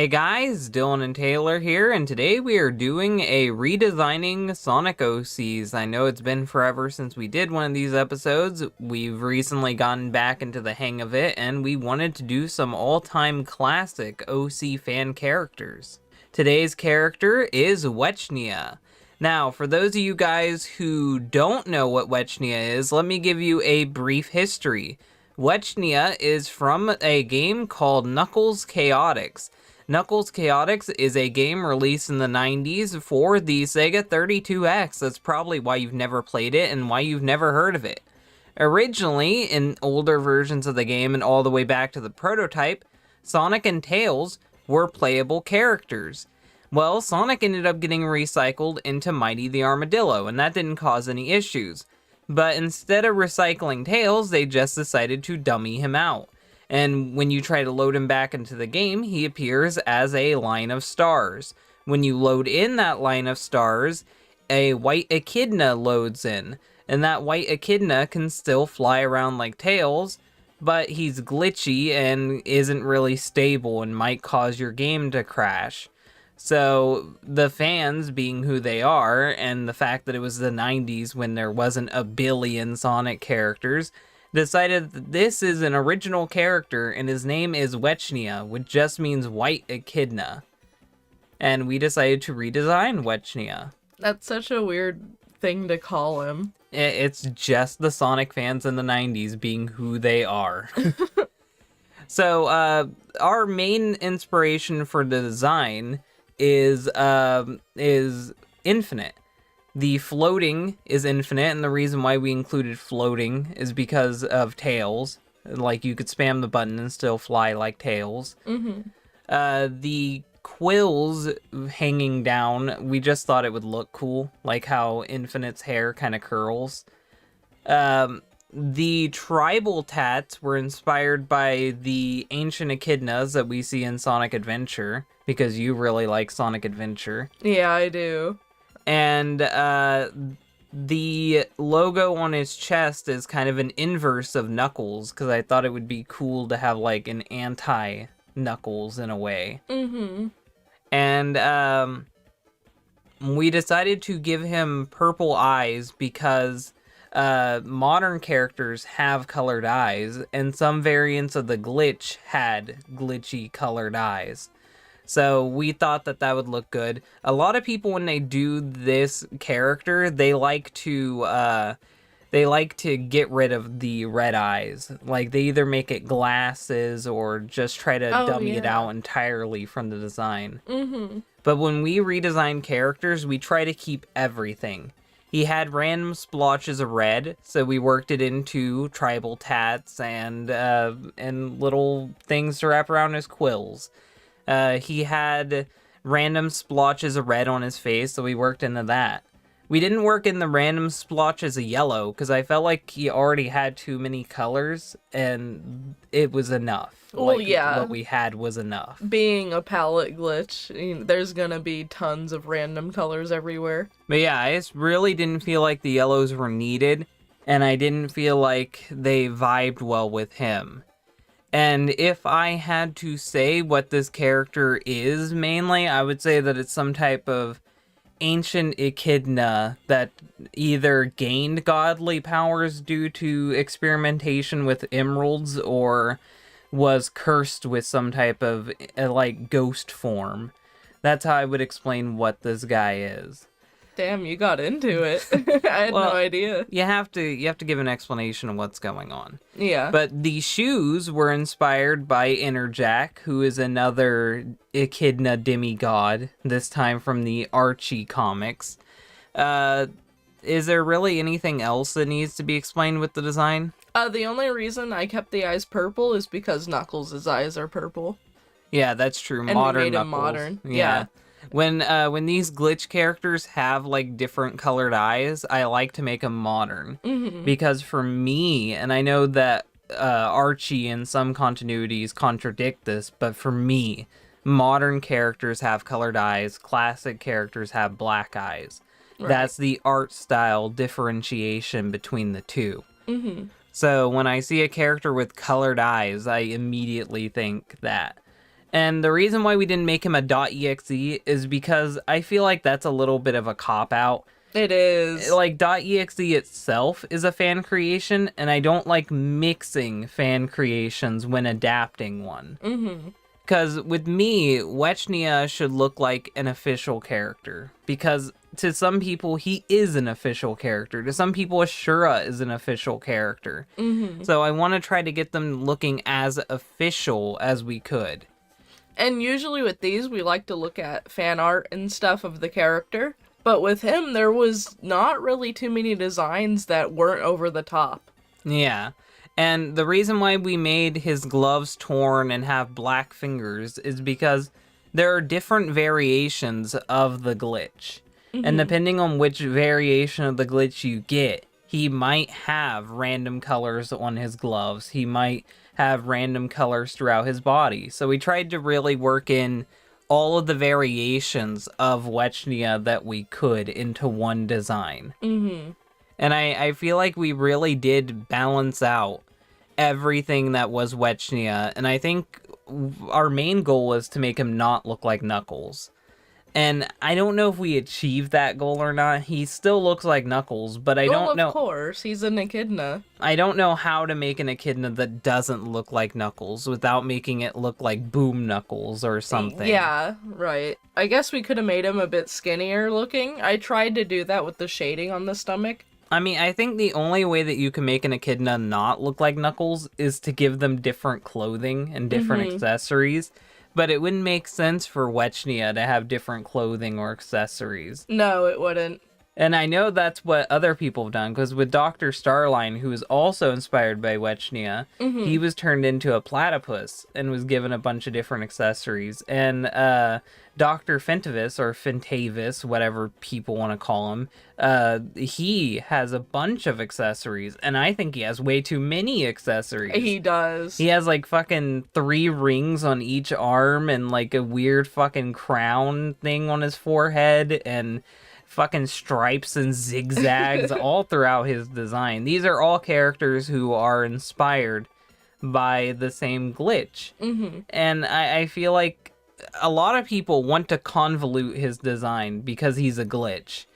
Hey guys, Dylan and Taylor here, and today we are doing a redesigning Sonic OCs. I know it's been forever since we did one of these episodes. We've recently gotten back into the hang of it, and we wanted to do some all-time classic OC fan characters. Today's character is Wechnia. Now, for those of you guys who don't know what Wechnia is, let me give you a brief history. Wechnia is from a game called Knuckles Chaotix. Knuckles Chaotix is a game released in the 90s for the Sega 32X. That's probably why you've never played it and why you've never heard of it. Originally, in older versions of the game and all the way back to the prototype, Sonic and Tails were playable characters. Well, Sonic ended up getting recycled into Mighty the Armadillo, and that didn't cause any issues. But instead of recycling Tails, they just decided to dummy him out. And when you try to load him back into the game, he appears as a line of stars. When you load in that line of stars, a white Echidna loads in. And that white Echidna can still fly around like Tails, but he's glitchy and isn't really stable and might cause your game to crash. So the fans, being who they are, and the fact that it was the 90s when there wasn't a billion Sonic characters, decided that this is an original character and his name is Wechnia, which just means white Echidna. And we decided to redesign Wechnia. That's such a weird thing to call him. It's just the Sonic fans in the 90s being who they are. So our main inspiration for the design is infinite. The floating is infinite, and the reason why we included floating is because of Tails. Like, you could spam the button and still fly like Tails. The quills hanging down, we just thought it would look cool, like how Infinite's hair kind of curls. The tribal tats were inspired by the ancient echidnas that we see in Sonic Adventure, because you really like Sonic Adventure. Yeah, I do. And the logo on his chest is kind of an inverse of Knuckles, because I thought it would be cool to have like an anti-Knuckles in a way. And we decided to give him purple eyes because modern characters have colored eyes, and some variants of the glitch had glitchy colored eyes. So we thought that that would look good. A lot of people, when they do this character, they like to get rid of the red eyes. Like, they either make it glasses or just try to dummy it out entirely from the design. But when we redesign characters, we try to keep everything. He had random splotches of red, so we worked it into tribal tats and little things to wrap around his quills. He had random splotches of red on his face, so we worked into that. We didn't work in the random splotches of yellow, because I felt like he already had too many colors, and it was enough. Well, yeah. What we had was enough. Being a palette glitch, there's gonna be tons of random colors everywhere. But yeah, I just really didn't feel like the yellows were needed, and I didn't feel like they vibed well with him. And if I had to say what this character is mainly, I would say that it's some type of ancient echidna that either gained godly powers due to experimentation with emeralds or was cursed with some type of like ghost form. That's how I would explain what this guy is. Damn, you got into it. I had no idea. You have to give an explanation of what's going on. Yeah. But the shoes were inspired by Interjack, who is another Echidna demigod, this time from the Archie comics. Is there really anything else that needs to be explained with the design? The only reason I kept the eyes purple is because Knuckles' eyes are purple. Yeah, that's true. And modern we made Knuckles. him modern. Yeah. When these glitch characters have like different colored eyes, I like to make them modern. Because for me, and I know that Archie in some continuities contradict this, but for me, modern characters have colored eyes, classic characters have black eyes. Right. That's the art style differentiation between the two. So when I see a character with colored eyes, I immediately think that. And the reason why we didn't make him a .exe is because I feel like that's a little bit of a cop-out. It is. Like, .exe itself is a fan creation, and I don't like mixing fan creations when adapting one. Mm-hmm. Because with me, Wechnia should look like an official character. Because to some people, he is an official character. To some people, Ashura is an official character. Mm-hmm. So I want to try to get them looking as official as we could. And usually with these, we like to look at fan art and stuff of the character. But with him, there was not really too many designs that weren't over the top. Yeah. And the reason why we made his gloves torn and have black fingers is because there are different variations of the glitch. Mm-hmm. And depending on which variation of the glitch you get, he might have random colors on his gloves. He might have random colors throughout his body. So we tried to really work in all of the variations of Wechnia that we could into one design. Mm-hmm. And I feel like we really did balance out everything that was Wechnia, and I think our main goal was to make him not look like Knuckles. And I don't know if we achieved that goal or not. He still looks like Knuckles, but I don't know. Of course, he's an Echidna. I don't know how to make an Echidna that doesn't look like Knuckles without making it look like Boom Knuckles or something. Yeah, right. I guess we could have made him a bit skinnier looking. I tried to do that with the shading on the stomach. I mean, I think the only way that you can make an Echidna not look like Knuckles is to give them different clothing and different accessories. But it wouldn't make sense for Wechnia to have different clothing or accessories. No, it wouldn't. And I know that's what other people have done, because with Dr. Starline, who was also inspired by Wechnia, he was turned into a platypus and was given a bunch of different accessories. And Dr. Fentavis, or Fentavis, whatever people want to call him, he has a bunch of accessories, and I think he has way too many accessories. He does. He has like fucking 3 rings on each arm and like a weird fucking crown thing on his forehead and fucking stripes and zigzags all throughout his design. These are all characters who are inspired by the same glitch. And I feel like a lot of people want to convolute his design because he's a glitch.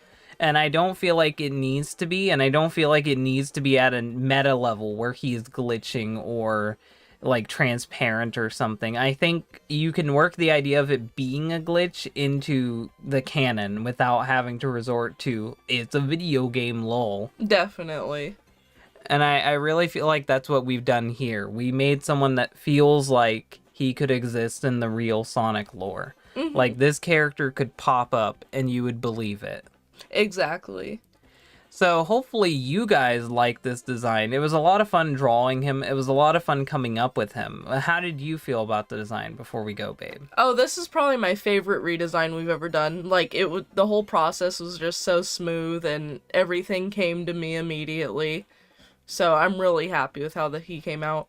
And I don't feel like it needs to be, and I don't feel like it needs to be at a meta level where he's glitching or like transparent or something. I think you can work the idea of it being a glitch into the canon without having to resort to it's a video game lol. Definitely. And I really feel like that's what we've done here. We made someone that feels like he could exist in the real Sonic lore. Like this character could pop up and you would believe it. Exactly. So hopefully you guys like this design. It was a lot of fun drawing him. It was a lot of fun coming up with him. How did you feel about the design before we go, babe? Oh, this is probably my favorite redesign we've ever done. Like, the whole process was just so smooth and everything came to me immediately. So I'm really happy with how he came out.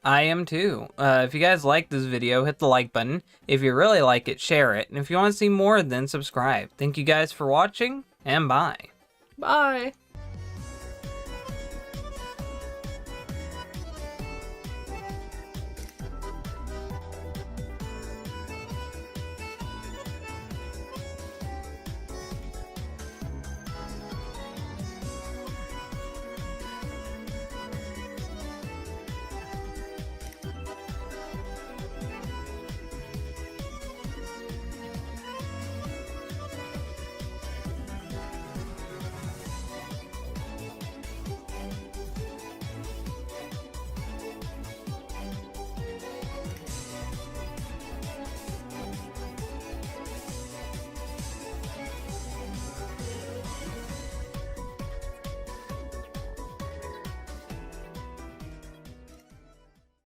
I am too. If you guys like this video, hit the like button. If you really like it, share it. And if you want to see more, then subscribe. Thank you guys for watching, and bye. Bye.